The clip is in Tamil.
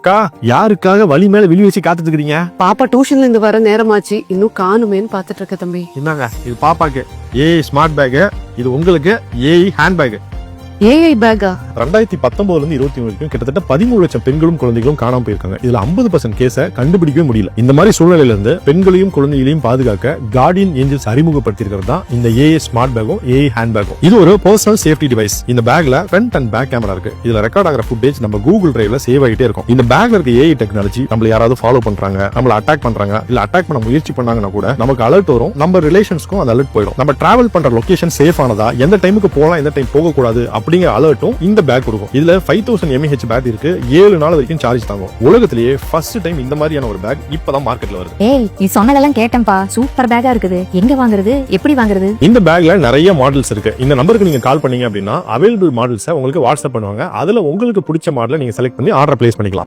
அக்கா, யாருக்காக வழி மேல விழி வச்சு காத்துட்டு இருக்கீங்க? பாப்பா டியூஷன்ல இருந்து வர நேரமாச்சு, இன்னும் காணுமேன்னு பாத்துட்டு இருக்க தம்பி. என்னங்க, இது பாப்பாக்கு ஏஐ ஸ்மார்ட் பேக், இது உங்களுக்கு ஏஐ ஹேண்ட் பேக். ஏஐ பேக்கா? 2019 இருந்து 21 வரைக்கும் கிட்டத்தட்ட 13 லட்சம் பெண்களும் குழந்தைகளும் காணாம போயிருக்காங்க. இதுல 50% கேஸை கண்டுபிடிக்கவே முடியல. இந்த மாதிரி சூழ்நிலையில இருந்து பெண்களையும் குழந்தைகளையும் பாதுகாக்க கார்டியன் ஏஞ்சல்ஸ் அறிமுகப்படுத்திருக்கிறது தான் இந்த ஏஐ ஸ்மார்ட் பேக்கும் ஏஐ ஹேண்ட் பேக்கும். இது ஒரு பர்சனல் சேஃப்டி டிவைஸ். இந்த பேக்ல ஃப்ரண்ட் அண்ட் பேக் கேமரா இருக்கு. இதுல ரெக்கார்ட் ஆகிற ஃபுட்டேஜ் நம்ம கூகுள் டிரைவ்ல சேவ் ஆகிட்டே இருக்கும். இந்த பேக்ல இருக்க ஏஐ டெக்னாலஜி நம்மள யாராவது ஃபாலோ பண்றாங்க, நம்மள அட்டாக் பண்றாங்க, இல்ல அட்டாக் பண்ண முயற்சி பண்ணாங்கன்னா கூட நமக்கு அலர்ட் வரும். நம்ம ரிலேஷன்ஸ்க்கும் அந்த அலர்ட் போயிடும். நம்ம டிராவல் பண்ற லொகேஷன் சேஃப் ஆனதா, எந்த டைமுக்கு போகலாம், எந்த டைம் போக கூடாது அப்படிங்கிற அலர்ட்டும் இந்த பேக் கொடுக்கும். இதுல 5000 mAh பேட்டரி இருக்கு. 7 நாள் வரைக்கும் சார்ஜ் தாங்கும். உலகத்திலேயே ஃபர்ஸ்ட் டைம் இந்த மாதிரியான ஒரு பேக் இப்பதான் மார்க்கெட்ல வருது. ஏய், நீ சொன்னதெல்லாம் கேட்டேன்பா. சூப்பர் பேக்கா இருக்குது. எங்க வாங்குறது, எப்படி வாங்குறது? இந்த பேக்ல நிறைய மாடல்ஸ் இருக்கு. இந்த நம்பருக்கு நீங்க கால் பண்ணீங்க அப்படின்னா அவைலபிள் மாடல்ஸை உங்களுக்கு வாட்ஸ்அப் பண்ணுவாங்க. அதுல உங்களுக்கு பிடிச்ச மாடலை நீங்க செலக்ட் பண்ணி ஆர்டர் பிளேஸ் பண்ணிக்கலாம்.